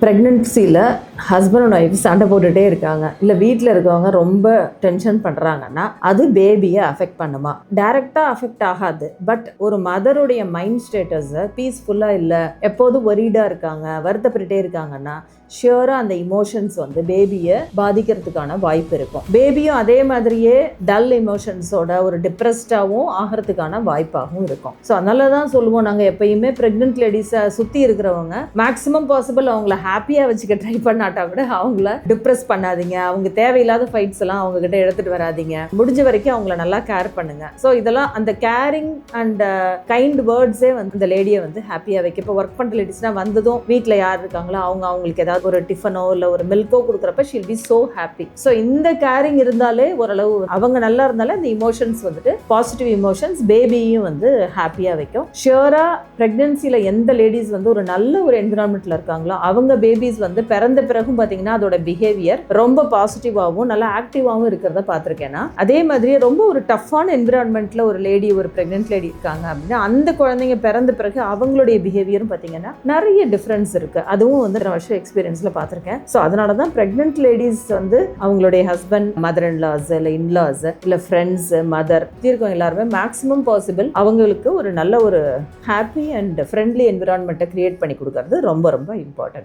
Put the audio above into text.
ப்ரெக்னென்சியில் husband and wife சண்டை போட்டுகிட்டே இருக்காங்க, இல்லை வீட்டில் இருக்கவங்க ரொம்ப டென்ஷன் பண்ணுறாங்கன்னா அது பேபியை அஃபெக்ட் பண்ணுமா? டைரெக்டாக அஃபெக்ட் ஆகாது. பட் ஒரு மதருடைய மைண்ட் ஸ்டேட்டஸை பீஸ்ஃபுல்லாக இல்லை, எப்போதும் ஒரீடாக இருக்காங்க, வருத்தப்பட்டுட்டே இருக்காங்கன்னா ஷியோராக அந்த இமோஷன்ஸ் வந்து பேபியை பாதிக்கிறதுக்கான வாய்ப்பு இருக்கும். பேபியும் அதே மாதிரியே டல் இமோஷன்ஸோட ஒரு டிப்ரெஸ்டாகவும் ஆகிறதுக்கான வாய்ப்பாகவும் இருக்கும். ஸோ அதனால தான் சொல்லுவோம், நாங்கள் எப்பயுமே ப்ரெக்னென்ட் லேடிஸை சுற்றி இருக்கிறவங்க மேக்ஸிமம் பாசிபிள் அவங்கள ஹாப்பியாக வச்சுக்க ட்ரை பண்ணாட்டா கூட அவங்கள டிப்ரெஸ் பண்ணாதீங்க, அவங்க தேவையில்லாத ஃபைட்ஸ் எல்லாம் அவங்க கிட்ட எடுத்துகிட்டு வராதிங்க, முடிஞ்ச வரைக்கும் அவங்கள நல்லா கேர் பண்ணுங்க. ஸோ இதெல்லாம் அந்த கேரிங் அண்ட் கைண்ட் வேர்ட்ஸே வந்து இந்த லேடியை வந்து ஹாப்பியாக வைக்க. இப்போ ஒர்க் பண்ணுற லேடிஸ்னால் வந்ததும் வீட்டில் யார் இருக்காங்களோ அவங்களுக்கு ஏதாவது ஒரு டிஃபனோ இல்லை ஒரு மில்கோ கொடுக்குறப்ப she'll be so happy. So இந்த கேரிங் இருந்தாலே ஓரளவு அவங்க நல்லா இருந்தாலே அந்த இமோஷன்ஸ் வந்துட்டு பாசிட்டிவ் இமோஷன்ஸ் பேபியும் வந்து ஹாப்பியாக வைக்கும். ஷியோராக ப்ரெக்னென்சியில் எந்த லேடிஸ் வந்து ஒரு நல்ல ஒரு என்விரான்மெண்ட்டில் இருக்காங்களோ அவங்க பேபிஸ் வந்து பிறந்த பிறகும் பார்த்தீங்கன்னா அதோட பிஹேவியர் ரொம்ப பாசிட்டிவாகவும் நல்லா ஆக்டிவாகவும் இருக்கிறத பார்த்துருக்கேன்னா, அதே மாதிரியே ரொம்ப ஒரு டஃப்பான என்விரான்மெண்ட்டில் ஒரு லேடி ஒரு ப்ரெக்னென்ட் லேடி இருக்காங்க அப்படின்னா அந்த குழந்தைங்க பிறந்த பிறகு அவங்களுடைய பிஹேவியரும் பார்த்தீங்கன்னா நிறைய டிஃப்ரென்ஸ் இருக்குது. அதுவும் வந்து வருஷம் எக்ஸ்பீரியன்ஸில் பார்த்துருக்கேன். ஸோ அதனால தான் ப்ரெக்னென்ட் லேடிஸ் வந்து அவங்களுடைய ஹஸ்பண்ட், மதர் இன்லாஸ், இல்லை இன்லாஸ், இல்லை ஃப்ரெண்ட்ஸ், மதர் இருக்கவங்க எல்லாருமே மேக்ஸிமம் பாசிபிள் அவங்களுக்கு ஒரு நல்ல ஒரு ஹாப்பி அண்ட் ஃப்ரெண்ட்லி என்விரான்மெண்ட்டை கிரியேட் பண்ணி கொடுக்கறது ரொம்ப ரொம்ப இம்பார்ட்டன்ட்.